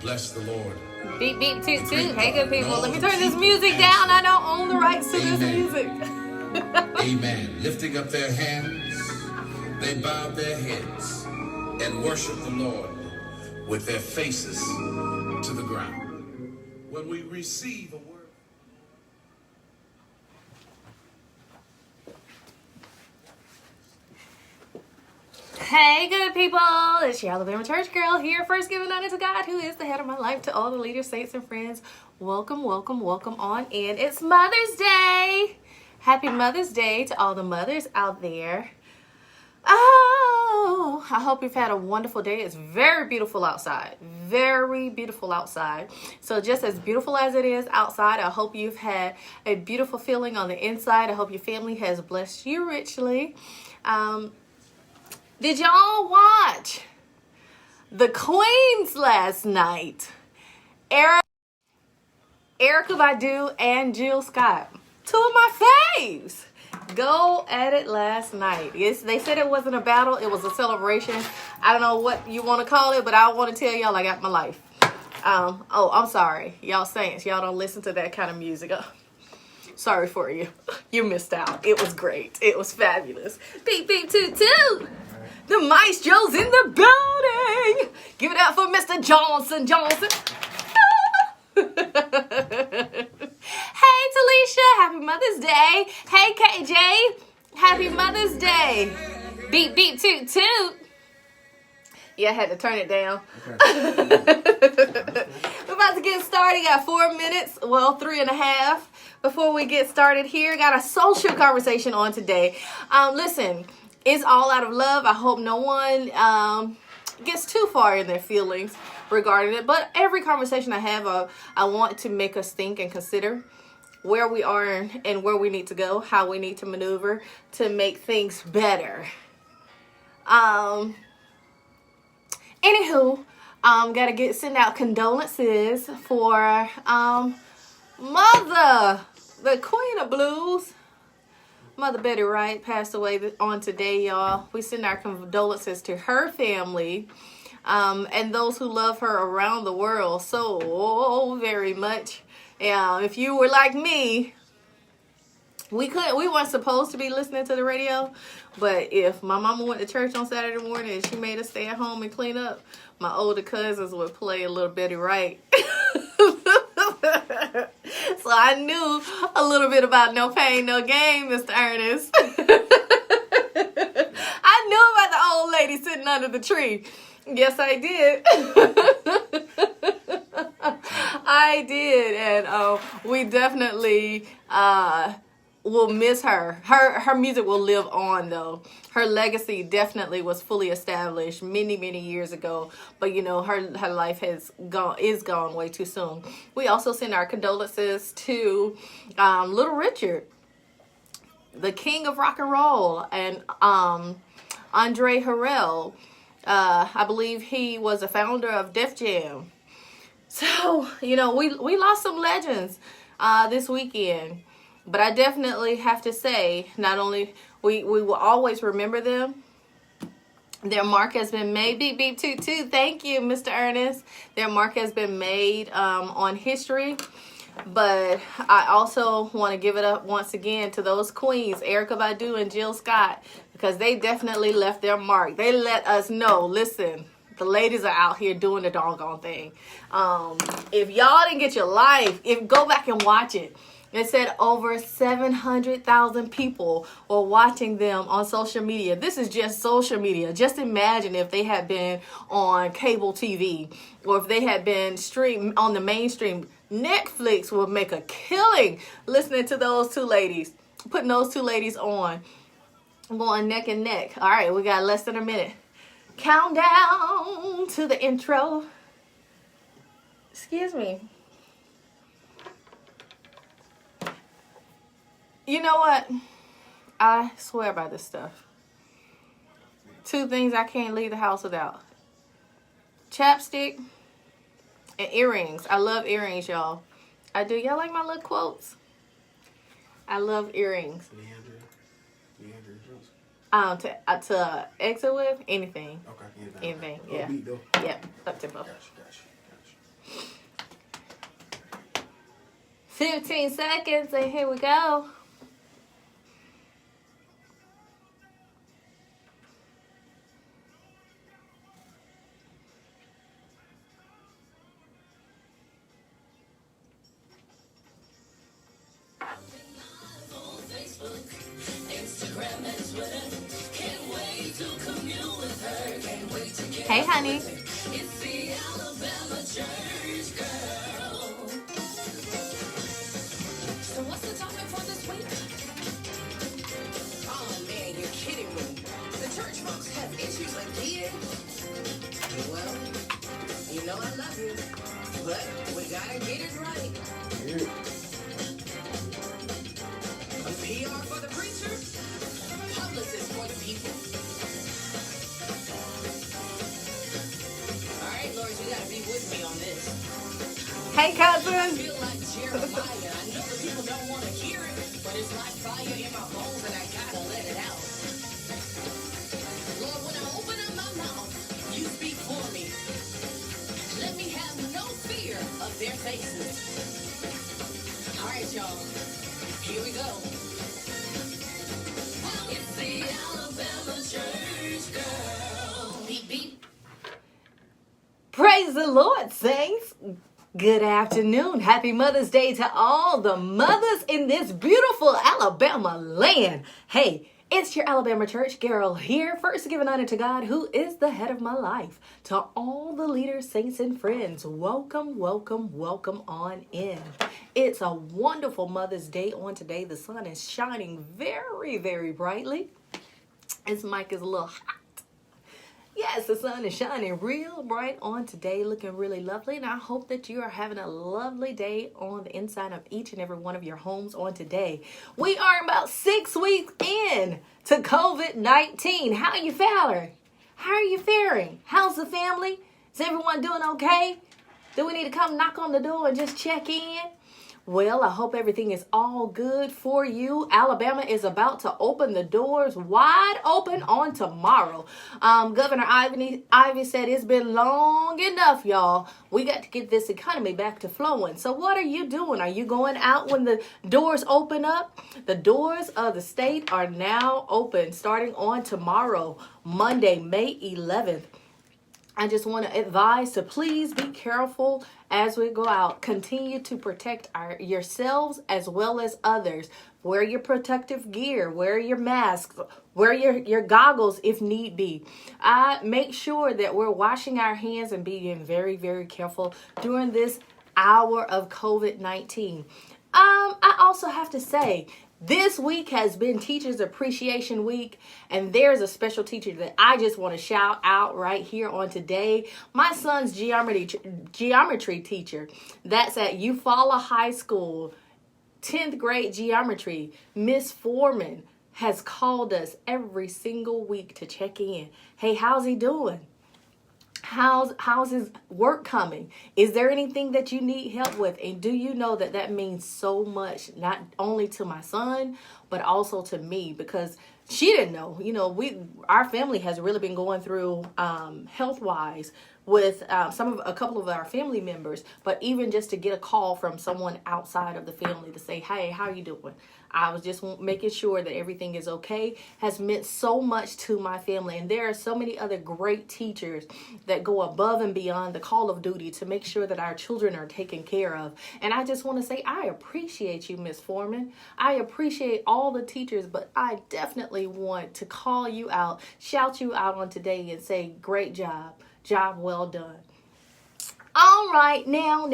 Bless the Lord. Beep, beep, toot, toot. Hey, good people. Let me turn this music down. I don't own the rights to this music. Amen. Lifting up their hands, they bowed their heads and worshiped the Lord with their faces to the ground. When we receive a word. Hey, good people. It's your Alabama church girl here. First, giving honor to God, who is the head of my life, to all the leaders, saints, and friends. Welcome, welcome, welcome on in. It's Mother's Day. Happy Mother's Day to all the mothers out there. Oh, I hope you've had a wonderful day. It's very beautiful outside. Very beautiful outside. So just as beautiful as it is outside, I hope you've had a beautiful feeling on the inside. I hope your family has blessed you richly. Did y'all watch the Queens last night? Erica Badu and Jill Scott. Two of my faves. Go at it last night. Yes, they said it wasn't a battle. It was a celebration. I don't know what you want to call it, but I want to tell y'all I got my life. Oh, I'm sorry. Y'all saints, y'all don't listen to that kind of music. Sorry for you. You missed out. It was great. It was fabulous. Beep, beep, toot, toot. The maestro's in the building. Give it up for Mr. Johnson. Hey, Talisha. Happy Mother's Day. Hey, KJ. Happy Mother's Day. Beep, beep, toot, toot. Yeah, I had to turn it down. Okay. We're about to get started. Got 4 minutes. Well, 3.5 before we get started here. Got a social conversation on today. Listen. It's all out of love. I hope no one gets too far in their feelings regarding it. But every conversation I have, I want to make us think and consider where we are and where we need to go, how we need to maneuver to make things better. Anywho, gotta send out condolences for Mother, the Queen of Blues. Mother Betty Wright passed away on today, y'all. We send our condolences to her family and those who love her around the world so very much. If you were like me, we weren't supposed to be listening to the radio, but if my mama went to church on Saturday morning and she made us stay at home and clean up, my older cousins would play a little Betty Wright. So I knew a little bit about No Pain, No Gain, Mr. Ernest. I knew about the old lady sitting under the tree. Yes, I did. I did. And we definitely will miss her. Her music will live on, though. Her legacy definitely was fully established many, many years ago. But, you know, her life is gone way too soon. We also send our condolences to Little Richard, the king of rock and roll, and Andre Harrell. I believe he was a founder of Def Jam. So, you know, we lost some legends this weekend. But I definitely have to say, not only we will always remember them. Their mark has been made. Beep, beep, toot, toot. Thank you, Mr. Ernest. Their mark has been made on history. But I also want to give it up once again to those queens, Erica Badu and Jill Scott, because they definitely left their mark. They let us know, listen, the ladies are out here doing the doggone thing. If y'all didn't get your life, go back and watch it. It said over 700,000 people were watching them on social media. This is just social media. Just imagine if they had been on cable TV or if they had been streamed on the mainstream. Netflix would make a killing listening to those two ladies, putting those two ladies on, going neck and neck. All right, we got less than a minute. Countdown to the intro. Excuse me. You know what? I swear by this stuff. 2 things I can't leave the house without. Chapstick and earrings. I love earrings, y'all. I do. Y'all like my little quotes? I love earrings. To exit with anything. Okay. Anything. Yeah. Yep. Up tempo. Gotcha. 15 seconds, and here we go. Hey, honey. It's the Alabama Church Girl. So what's the topic for this week? Oh man, you're kidding me. The church folks have issues again. Well, you know I love you, but we gotta get it right. Yeah. A PR for the preacher, publicist for the people. You gotta be with me on this. Hey, cousin. I feel like Jeremiah. I know the people don't want to hear it, but it's like fire in my bones and I gotta let it out. Lord, when I open up my mouth, you speak for me. Let me have no fear of their faces. All right, y'all. Here we go. Well, it's the Alabama Church Girl. Beep, beep. Praise the Lord, saints. Good afternoon. Happy Mother's Day to all the mothers in this beautiful Alabama land. Hey, it's your Alabama church girl here. First, giving honor to God, who is the head of my life. To all the leaders, saints, and friends, welcome, welcome, welcome on in. It's a wonderful Mother's Day on today. The sun is shining very, very brightly. This mic is a little hot. Yes, the sun is shining real bright on today, looking really lovely, and I hope that you are having a lovely day on the inside of each and every one of your homes on today. We are about 6 weeks in to COVID-19. How are you faring? How are you faring? How's the family? Is everyone doing okay? Do we need to come knock on the door and just check in? Well, I hope everything is all good for you. Alabama is about to open the doors wide open on tomorrow. Governor Ivy said it's been long enough, y'all. We got to get this economy back to flowing. So what are you doing? Are you going out when the doors open up? The doors of the state are now open starting on tomorrow, Monday, May 11th. I just want to advise to please be careful as we go out. Continue to protect yourselves as well as others. Wear your protective gear. Wear your masks. Wear your goggles if need be. Make sure that we're washing our hands and being very, very careful during this hour of COVID-19. I also have to say, this week has been Teachers Appreciation Week, and there's a special teacher that I just want to shout out right here on today. My son's geometry teacher. That's at Eufaula High School, 10th grade geometry. Miss Foreman has called us every single week to check in. Hey, how's he doing? How's his work coming? Is there anything that you need help with? And do you know that that means so much, not only to my son, but also to me, because she didn't know. You know, our family has really been going through health-wise with a couple of our family members, but even just to get a call from someone outside of the family to say, hey, how are you doing? I was just making sure that everything is okay has meant so much to my family. And there are so many other great teachers that go above and beyond the call of duty to make sure that our children are taken care of. And I just want to say, I appreciate you, Miss Foreman. I appreciate all the teachers, but I definitely want to call you out, shout you out on today and say, great job. Job well done. All right, now,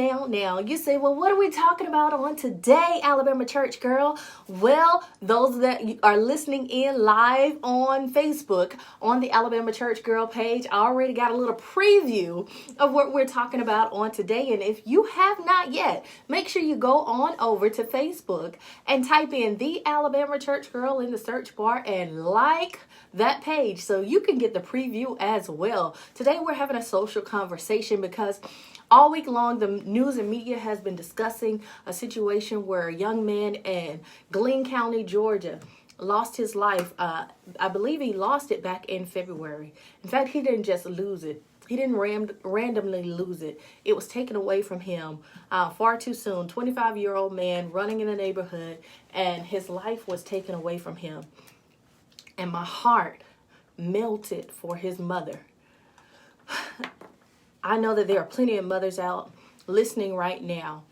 you say, well, what are we talking about on today, Alabama Church Girl? Well, those that are listening in live on Facebook on the Alabama Church Girl page, I already got a little preview of what we're talking about on today. And if you have not yet, make sure you go on over to Facebook and type in the Alabama Church Girl in the search bar and like that page so you can get the preview as well. Today, we're having a social conversation because all week long, the news and media has been discussing a situation where a young man in Glenn County, Georgia, lost his life. I believe he lost it back in February. In fact, he didn't just lose it. He didn't randomly lose it. It was taken away from him far too soon. 25-year-old man running in the neighborhood, and his life was taken away from him. And my heart melted for his mother. I know that there are plenty of mothers out listening right now,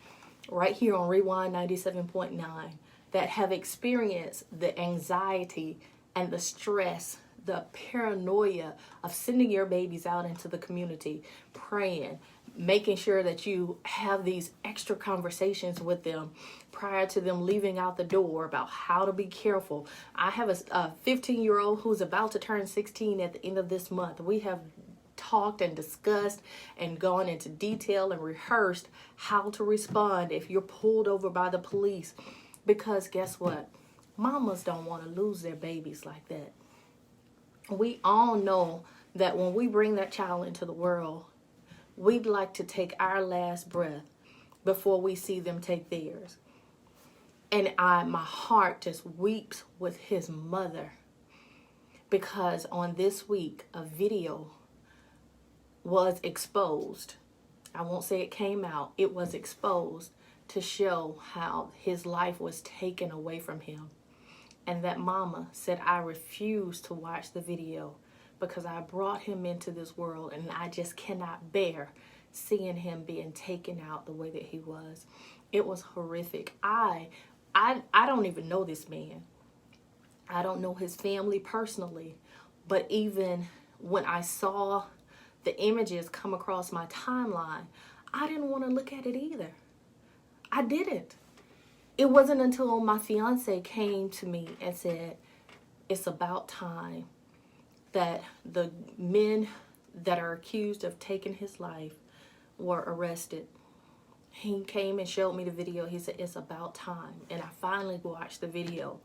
right here on Rewind 97.9, that have experienced the anxiety and the stress, the paranoia of sending your babies out into the community, praying, making sure that you have these extra conversations with them prior to them leaving out the door about how to be careful. I have a 15-year-old who's about to turn 16 at the end of this month. We have talked and discussed and gone into detail and rehearsed how to respond if you're pulled over by the police. Because guess what? Mamas don't want to lose their babies like that. We all know that when we bring that child into the world, we'd like to take our last breath before we see them take theirs. And my heart just weeps with his mother, because on this week, a video was exposed. I won't say it came out. It was exposed to show how his life was taken away from him. And that mama said, I refuse to watch the video because I brought him into this world and I just cannot bear seeing him being taken out the way that he was. It was horrific. I don't even know this man. I don't know his family personally. But even when I saw the images come across my timeline, I didn't want to look at it either. I didn't. It wasn't until my fiance came to me and said, it's about time that the men that are accused of taking his life were arrested. He came and showed me the video. He said, it's about time. And I finally watched the video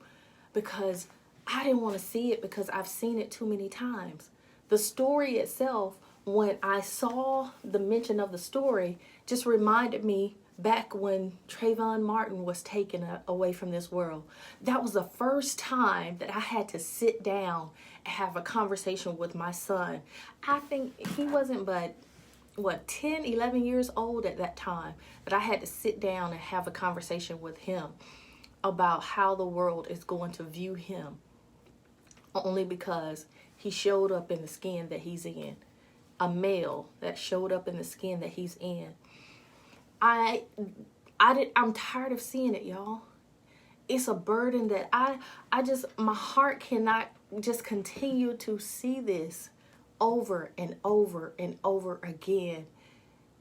because I didn't want to see it because I've seen it too many times. The story itself, when I saw the mention of the story, just reminded me back when Trayvon Martin was taken away from this world. That was the first time that I had to sit down and have a conversation with my son. I think he wasn't but, 10, 11 years old at that time, that I had to sit down and have a conversation with him about how the world is going to view him, only because he showed up in the skin that he's in. A male that showed up in the skin that he's in. I'm tired of seeing it, y'all. It's a burden that my heart cannot just continue to see this over and over and over again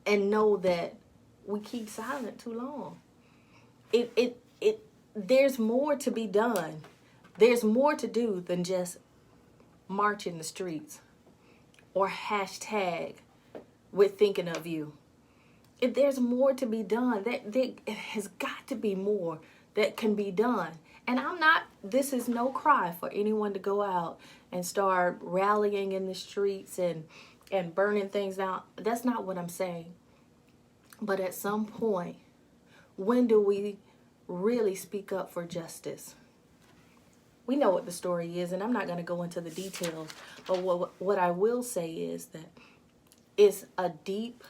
and know that we keep silent too long. There's more to be done. There's more to do than just march in the streets or hashtag with thinking of you. There's more to be done. There has got to be more that can be done. And this is no cry for anyone to go out and start rallying in the streets and burning things down. That's not what I'm saying. But at some point, when do we really speak up for justice? We know what the story is, and I'm not going to go into the details. But what I will say is that it's a deep,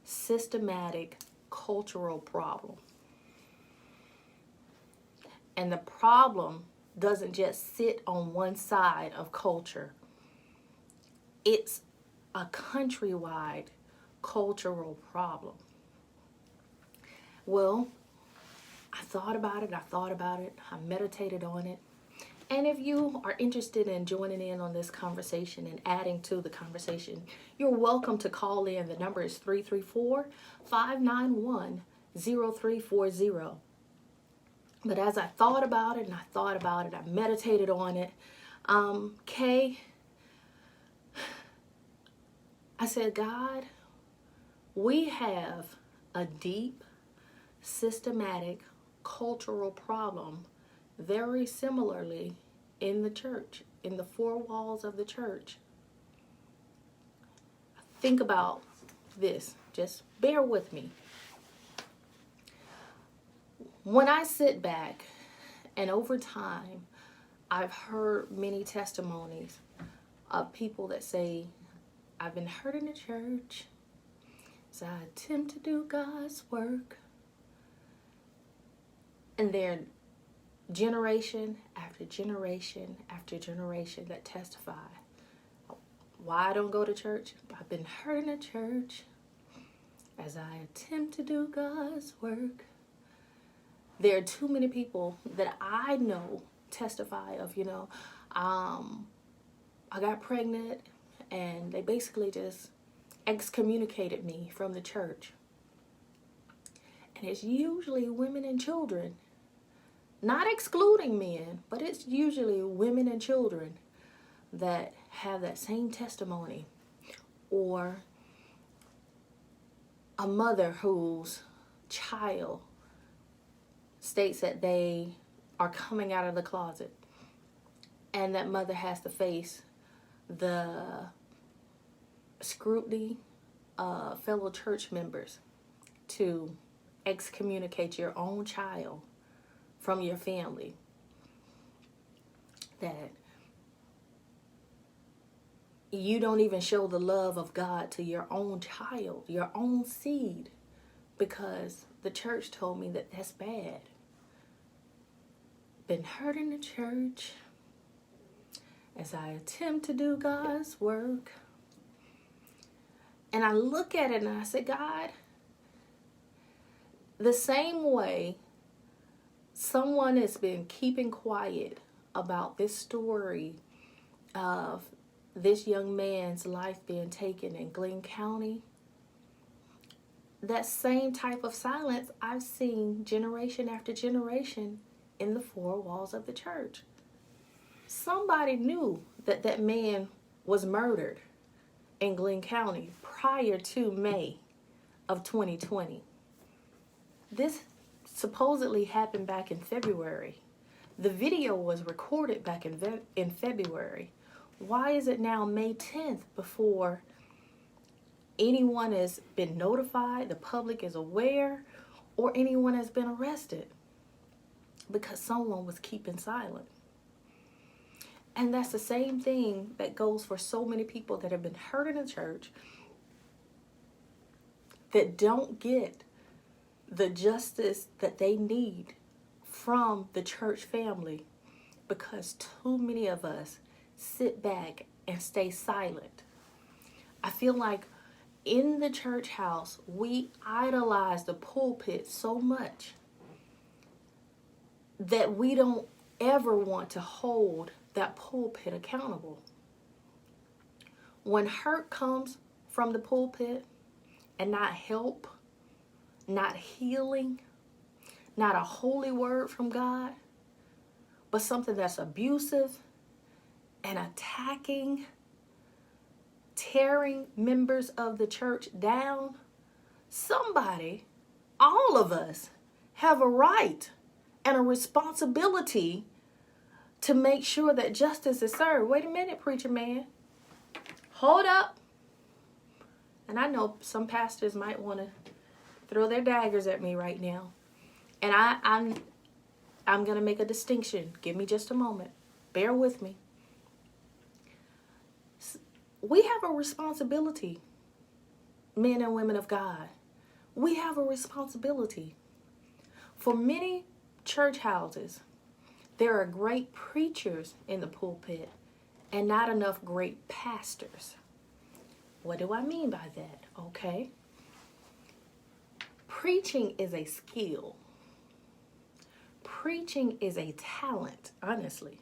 systematic, cultural problem. And the problem doesn't just sit on one side of culture. It's a countrywide cultural problem. Well, I thought about it, I meditated on it. And if you are interested in joining in on this conversation and adding to the conversation, you're welcome to call in. The number is 334-591-0340. But as I thought about it, I meditated on it, Kay, I said, God, we have a deep, systematic, cultural problem very similarly in the church, in the four walls of the church. Think about this. Just bear with me. When I sit back, and over time, I've heard many testimonies of people that say I've been hurt in the church as I attempt to do God's work. And there generation after generation after generation that testify why I don't go to church. I've been hurt in the church as I attempt to do God's work. There are too many people that I know testify of, I got pregnant and they basically just excommunicated me from the church. And it's usually women and children, not excluding men, but it's usually women and children that have that same testimony. Or a mother whose child states that they are coming out of the closet, and that mother has to face the scrutiny of fellow church members to excommunicate your own child from your family. That you don't even show the love of God to your own child, your own seed, because the church told me that that's bad. Been hurt in the church as I attempt to do God's work. And I look at it and I say, God, the same way someone has been keeping quiet about this story of this young man's life being taken in Glenn County, that same type of silence I've seen generation after generation in the four walls of the church. Somebody knew that that man was murdered in Glenn County prior to May of 2020. This supposedly happened back in February. The video was recorded back in February. Why is it now May 10th before anyone has been notified, the public is aware, or anyone has been arrested? Because someone was keeping silent. And that's the same thing that goes for so many people that have been hurt in the church, that don't get the justice that they need from the church family, because too many of us sit back and stay silent. I feel like in the church house, we idolize the pulpit so much that we don't ever want to hold that pulpit accountable. When hurt comes from the pulpit and not help, not healing, not a holy word from God, but something that's abusive and attacking, tearing members of the church down, somebody, all of us, have a right and a responsibility to make sure that justice is served. Wait a minute, preacher man. Hold up. And I know some pastors might want to throw their daggers at me right now. And I'm going to make a distinction. Give me just a moment. Bear with me. We have a responsibility, men and women of God. We have a responsibility. For many church houses, there are great preachers in the pulpit and not enough great pastors. What do I mean by that? Okay. Preaching is a skill. Preaching is a talent, honestly.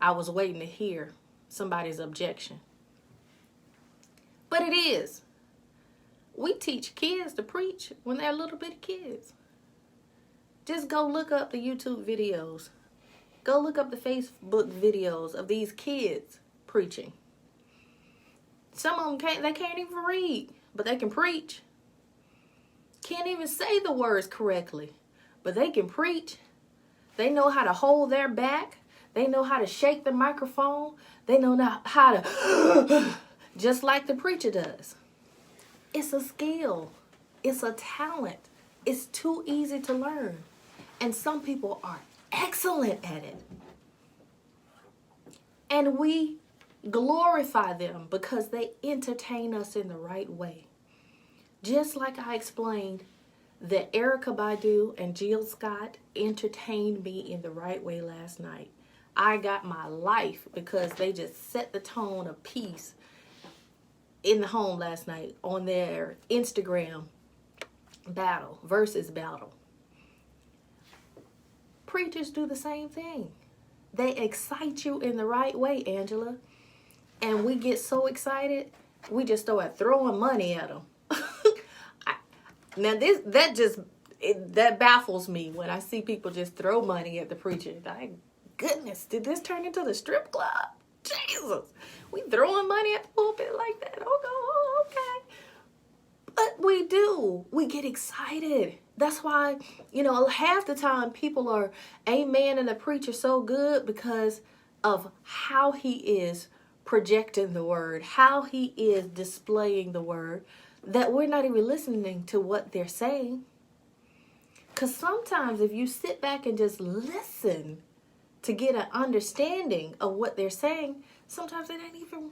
I was waiting to hear somebody's objection. But it is. We teach kids to preach when they're little bitty kids. Just go look up the YouTube videos. Go look up the Facebook videos of these kids preaching. Some of them they can't even read, but they can preach. Can't even say the words correctly, but they can preach. They know how to hold their back. They know how to shake the microphone. They know how to, just like the preacher does. It's a skill. It's a talent. It's too easy to learn. And some people are excellent at it. And we glorify them because they entertain us in the right way. Just like I explained that Erykah Badu and Jill Scott entertained me in the right way last night. I got my life because they just set the tone of peace in the home last night on their Instagram versus battle. Preachers do the same thing. They excite you in the right way, Angela. And we get so excited, we just start throwing money at them. Now that baffles me when I see people just throw money at the preacher. Like, goodness, did this turn into the strip club? Jesus, we throwing money at the pulpit like that? Oh, okay. But we do. We get excited. That's why, half the time people are amening the preacher so good because of how he is projecting the word, how he is displaying the word, that we're not even listening to what they're saying. Because sometimes if you sit back and just listen to get an understanding of what they're saying, sometimes it ain't even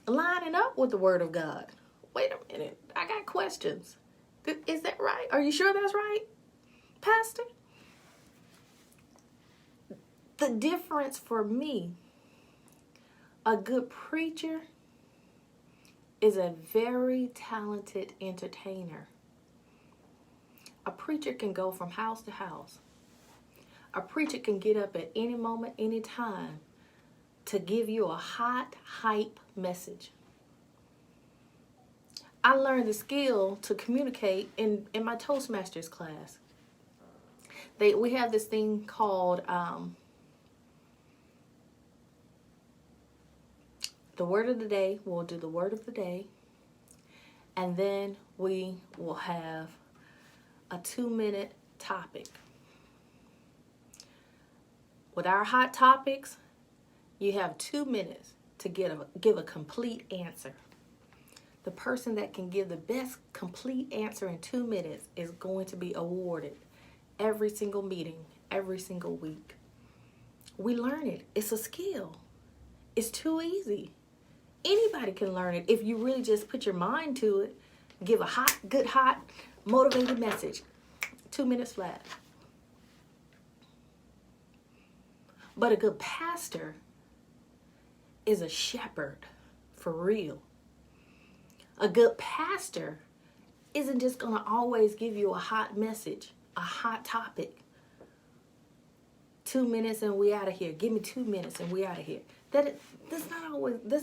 lining up with the word of God. Wait a minute, I got questions. Is that right? Are you sure that's right, Pastor? The difference for me, a good preacher is a very talented entertainer. A preacher can go from house to house. A preacher can get up at any moment, any time to give you a hot, hype message. I learned the skill to communicate in my Toastmasters class. We have this thing called the word of the day. We'll do the word of the day. And then we will have a 2-minute topic. With our hot topics, you have 2 minutes to give a complete answer. The person that can give the best complete answer in 2 minutes is going to be awarded every single meeting, every single week. We learn it. It's a skill. It's too easy. Anybody can learn it if you really just put your mind to it. Give a good, motivated message. 2 minutes flat. But a good pastor is a shepherd for real. A good pastor isn't just going to always give you a hot message, a hot topic. 2 minutes and we out of here. Give me 2 minutes and we out of here. That's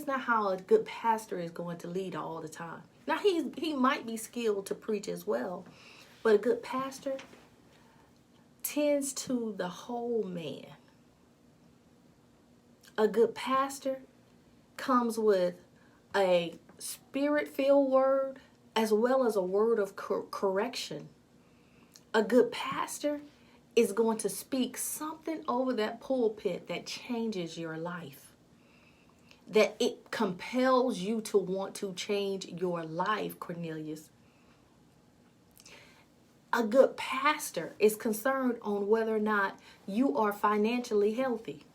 not how a good pastor is going to lead all the time. Now he might be skilled to preach as well, but a good pastor tends to the whole man. A good pastor comes with a spirit-filled word as well as a word of correction. A good pastor is going to speak something over that pulpit that changes your life. That it compels you to want to change your life, Cornelius. A good pastor is concerned on whether or not you are financially healthy.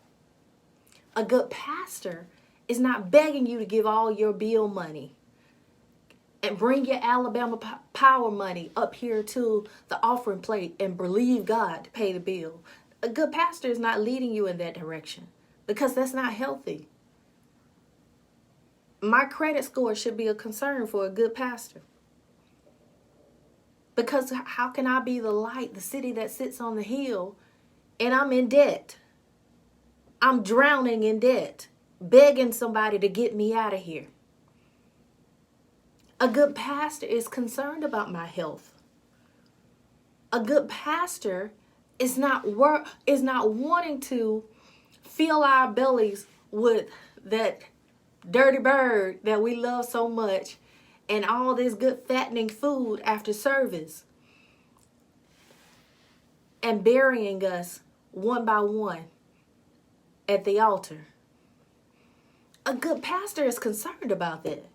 A good pastor is not begging you to give all your bill money and bring your Alabama power money up here to the offering plate and believe God to pay the bill. A good pastor is not leading you in that direction because that's not healthy. My credit score should be a concern for a good pastor. Because how can I be the light, the city that sits on the hill, and I'm in debt? I'm drowning in debt, begging somebody to get me out of here. A good pastor is concerned about my health. A good pastor is not wanting to fill our bellies with that dirty bird that we love so much and all this good fattening food after service and burying us one by one at the altar. A good pastor is concerned about that.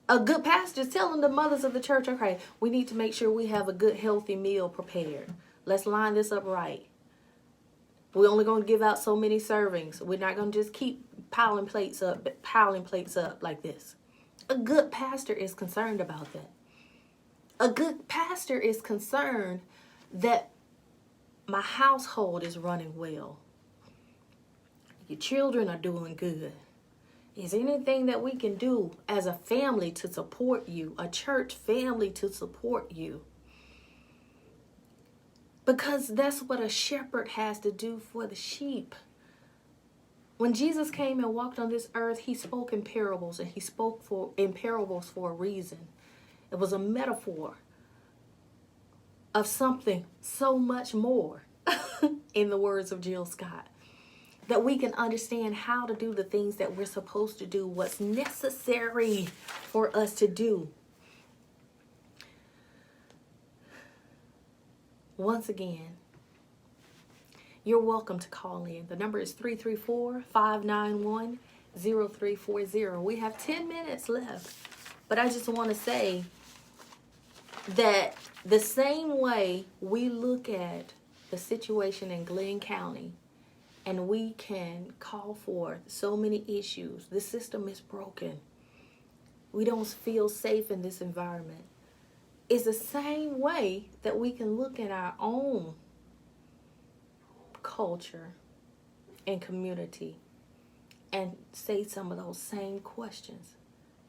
A good pastor is telling the mothers of the church, okay, we need to make sure we have a good healthy meal prepared. Let's line this up right. We're only going to give out so many servings. We're not going to just keep piling plates up like this. A good pastor is concerned about that. A good pastor is concerned that my household is running well. Your children are doing good. Is there anything that we can do as a family to support you, a church family to support you? Because that's what a shepherd has to do for the sheep. When Jesus came and walked on this earth, he spoke in parables, and he spoke in parables for a reason. It was a metaphor of something so much more, in the words of Jill Scott, that we can understand how to do the things that we're supposed to do, what's necessary for us to do. Once again, you're welcome to call in. The number is 334-591-0340. We have 10 minutes left. But I just want to say that the same way we look at the situation in Glenn County, and we can call for so many issues. The system is broken. We don't feel safe in this environment. It's the same way that we can look at our own culture and community and say some of those same questions.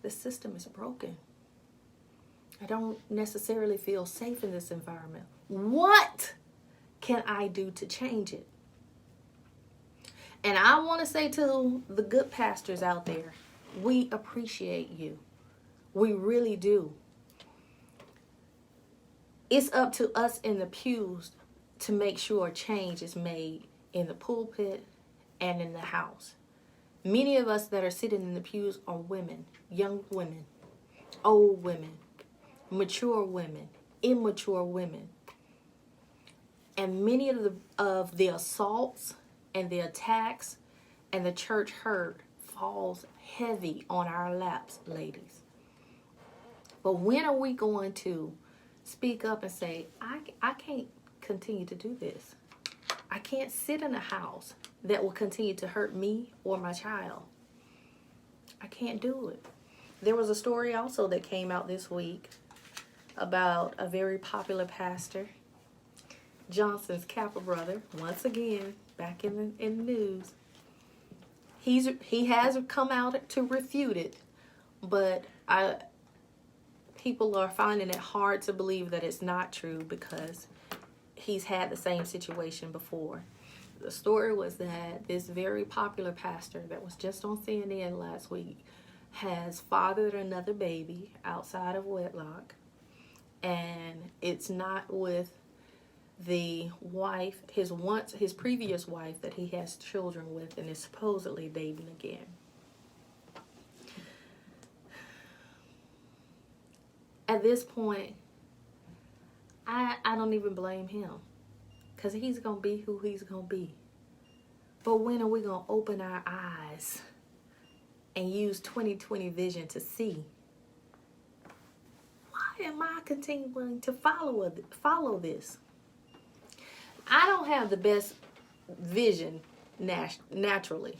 The system is broken. I don't necessarily feel safe in this environment. What can I do to change it? And I want to say to the good pastors out there, we appreciate you. We really do. It's up to us in the pews to make sure change is made in the pulpit and in the house. Many of us that are sitting in the pews are women, young women, old women, mature women, immature women. And many of the assaults and the attacks and the church hurt falls heavy on our laps, ladies. But when are we going to speak up and say, I can't continue to do this. I can't sit in a house that will continue to hurt me or my child. I can't do it. There was a story also that came out this week about a very popular pastor, Johnson's Kappa brother, once again, back in the news. He has come out to refute it, but people are finding it hard to believe that it's not true because he's had the same situation before. The story was that this very popular pastor that was just on CNN last week has fathered another baby outside of wedlock, and it's not with the wife, his previous wife that he has children with and is supposedly dating again. At this point, I don't even blame him, because he's going to be who he's going to be. But when are we going to open our eyes and use 20/20 vision to see? Why am I continuing to follow this? I don't have the best vision naturally.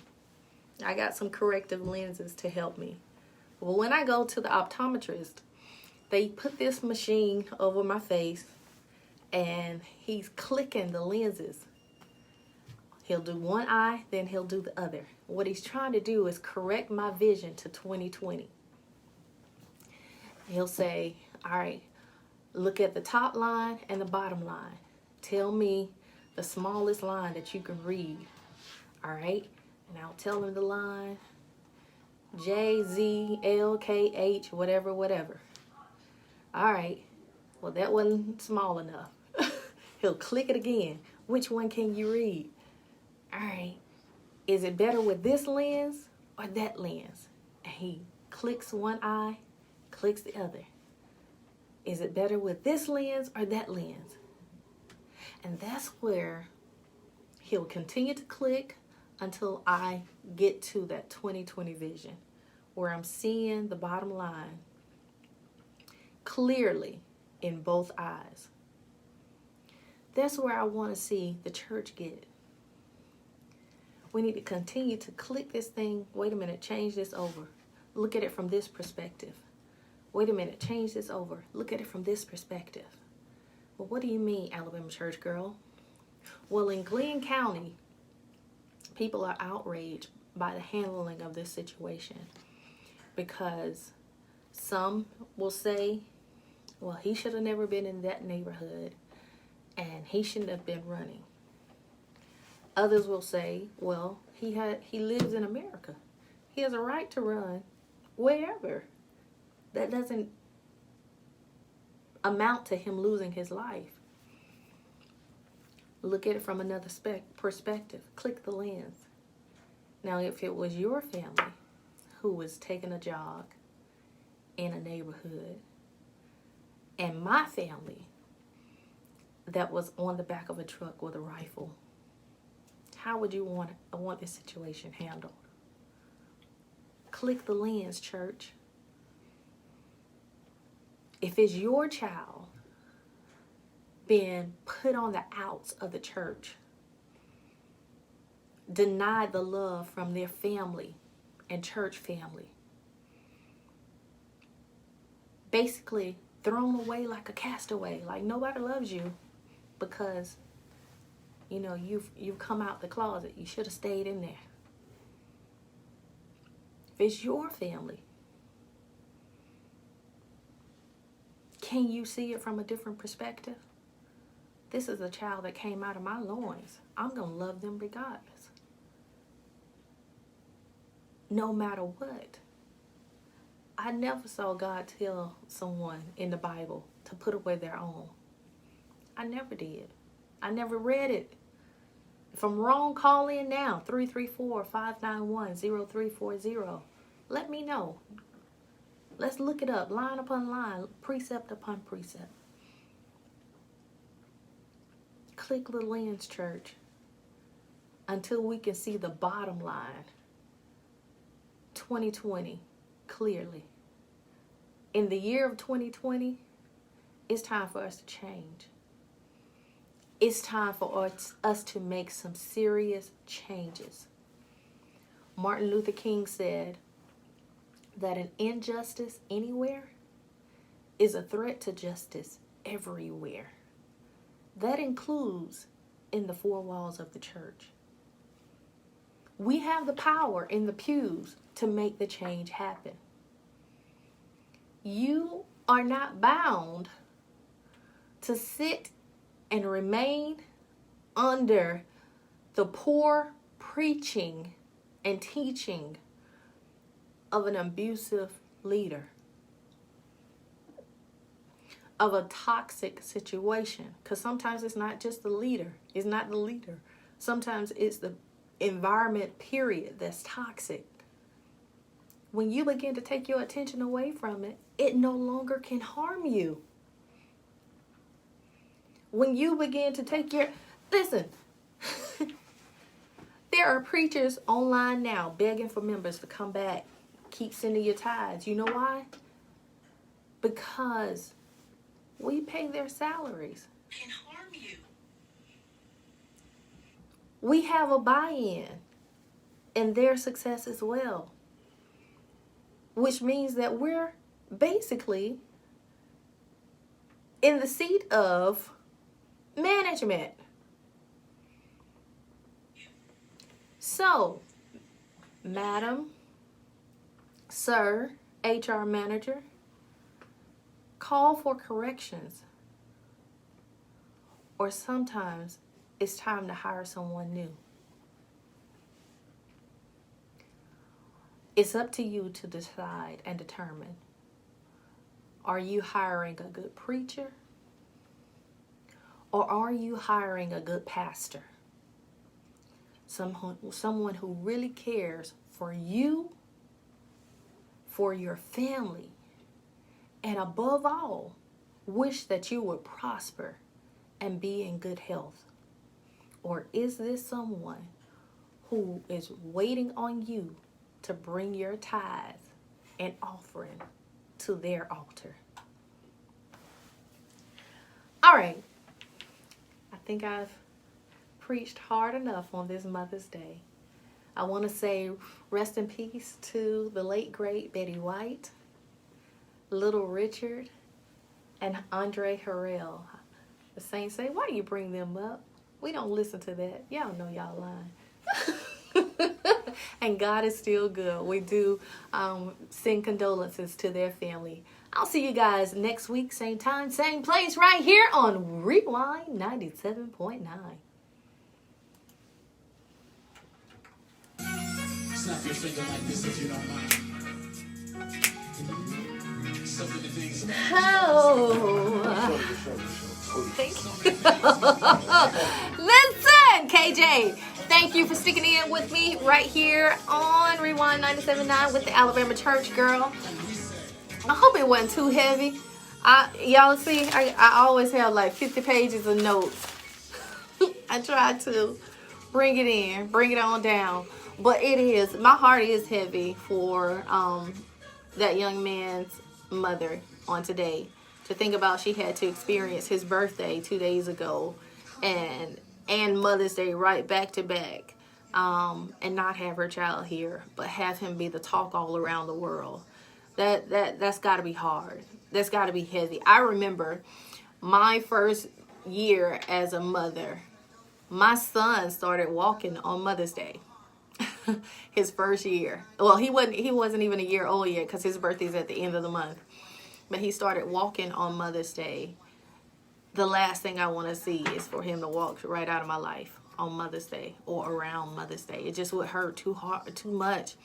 I got some corrective lenses to help me. But when I go to the optometrist, they put this machine over my face and he's clicking the lenses. He'll do one eye, then he'll do the other. What he's trying to do is correct my vision to 20/20. He'll say, all right, look at the top line and the bottom line. Tell me the smallest line that you can read. All right? And I'll tell him the line, J, Z, L, K, H, whatever. All right. Well, that wasn't small enough. He'll click it again. Which one can you read? All right. Is it better with this lens or that lens? And he clicks one eye, clicks the other. Is it better with this lens or that lens? And that's where he'll continue to click until I get to that 20/20 vision, where I'm seeing the bottom line clearly in both eyes. That's where I want to see the church get. We need to continue to click this thing. Wait a minute, change this over. Look at it from this perspective. Wait a minute, change this over. Look at it from this perspective. Well, what do you mean, Alabama church girl? Well, in Glenn County, people are outraged by the handling of this situation because some will say, well, he should have never been in that neighborhood and he shouldn't have been running. Others will say, well, he lives in America. He has a right to run wherever. That doesn't amount to him losing his life. Look at it from another perspective. Click the lens. Now, if it was your family who was taking a jog in a neighborhood and my family that was on the back of a truck with a rifle, how would you want this situation handled? Click the lens, church. If it's your child being put on the outs of the church, denied the love from their family and church family, basically thrown away like a castaway, like nobody loves you because, you know, you've come out the closet. You should have stayed in there. If it's your family, can you see it from a different perspective? This is a child that came out of my loins. I'm going to love them regardless. No matter what. I never saw God tell someone in the Bible to put away their own. I never did. I never read it. If I'm wrong, call in now. 334-591-0340. Let me know. Let's look it up, line upon line, precept upon precept. Click the lens, church, until we can see the bottom line. 2020, clearly. In the year of 2020, it's time for us to change. It's time for us to make some serious changes. Martin Luther King said that an injustice anywhere is a threat to justice everywhere. That includes in the four walls of the church. We have the power in the pews to make the change happen. You are not bound to sit and remain under the poor preaching and teaching of an abusive leader, of a toxic situation. Because sometimes it's not just the leader. It's not the leader. Sometimes it's the environment, period, that's toxic. When you begin to take your attention away from it, it no longer can harm you. When you begin to take your... Listen, there are preachers online now begging for members to come back. Keep sending your tithes. You know why? Because we pay their salaries. Can harm you. We have a buy-in in their success as well. Which means that we're basically in the seat of management. So, madam, sir, HR manager, call for corrections. Or sometimes it's time to hire someone new. It's up to you to decide and determine. Are you hiring a good preacher? Or are you hiring a good pastor? Someone who really cares for you, for your family, and above all, wish that you would prosper and be in good health? Or is this someone who is waiting on you to bring your tithe and offering to their altar? All right. I think I've preached hard enough on this Mother's Day. I want to say rest in peace to the late, great Betty White, Little Richard, and Andre Harrell. The saints say, why do you bring them up? We don't listen to that. Y'all know y'all lying. And God is still good. We do send condolences to their family. I'll see you guys next week, same time, same place, right here on Rewind 97.9. Snap your finger like this if you don't mind. Something to things. Oh. Thank you. Listen, KJ, thank you for sticking in with me right here on Rewind 97.9 with the Alabama Church Girl. I hope it wasn't too heavy. Y'all see, I always have like 50 pages of notes. I try to bring it on down. But it is, my heart is heavy for that young man's mother on today. To think about she had to experience his birthday 2 days ago and Mother's Day right back to back, and not have her child here, but have him be the talk all around the world. That's got to be hard. That's got to be heavy. I remember my first year as a mother. My son started walking on Mother's Day. His first year. Well, he wasn't even a year old yet because his birthday's at the end of the month. But he started walking on Mother's Day. The last thing I want to see is for him to walk right out of my life on Mother's Day or around Mother's Day. It just would hurt too much.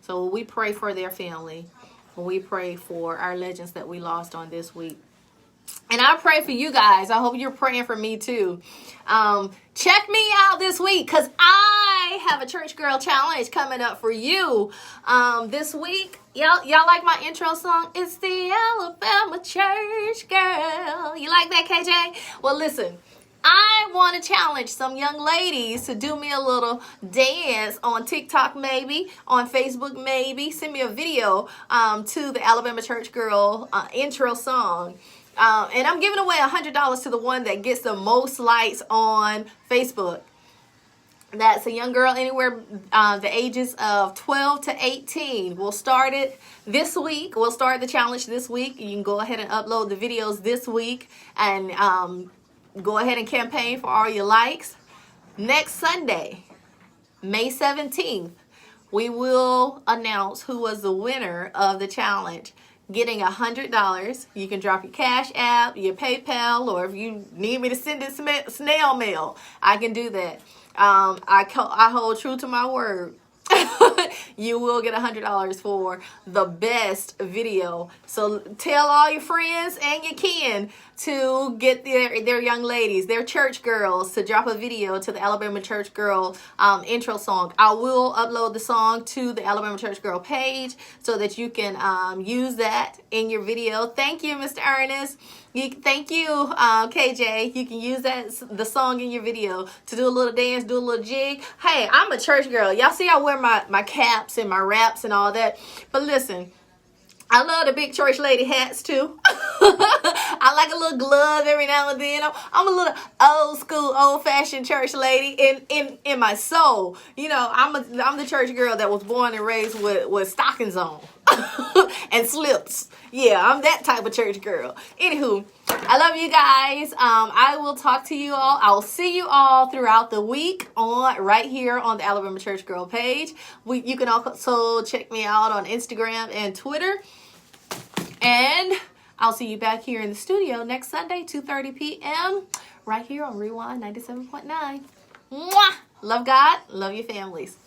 So we pray for their family. We pray for our legends that we lost on this week. And I pray for you guys. I hope you're praying for me too. Check me out this week because I have a Church Girl Challenge coming up for you this week. Y'all like my intro song? It's the Alabama Church Girl. You like that, KJ? Well, listen. I want to challenge some young ladies to do me a little dance on TikTok, maybe on Facebook, maybe. Send me a video to the Alabama Church Girl intro song. And I'm giving away $100 to the one that gets the most likes on Facebook. That's a young girl anywhere the ages of 12 to 18. We'll start it this week. We'll start the challenge this week. You can go ahead and upload the videos this week and go ahead and campaign for all your likes. Next Sunday, May 17th, we will announce who was the winner of the challenge, getting $100. You can drop your Cash App, your PayPal, or if you need me to send it snail mail, I can do that. I hold true to my word. You will get $100 for the best video. So tell all your friends and your kin to get their young ladies, their church girls, to drop a video to the Alabama Church Girl intro song. I will upload the song to the Alabama Church Girl page so that you can use that in your video. Thank you, Mr. Ernest. Thank you, KJ. You can use the song in your video to do a little dance, do a little jig. Hey, I'm a church girl. Y'all see I wear my caps and my wraps and all that. But listen, I love the big church lady hats too. I like a little glove every now and then. I'm a little old school, old fashioned church lady in my soul. You know, I'm the church girl that was born and raised with stockings on and slips. Yeah, I'm that type of church girl. Anywho, I love you guys. I will talk to you all. I will see you all throughout the week right here on the Alabama Church Girl page. You can also check me out on Instagram and Twitter. And I'll see you back here in the studio next Sunday, 2:30 p.m. right here on Rewind 97.9. Mwah! Love God, love your families.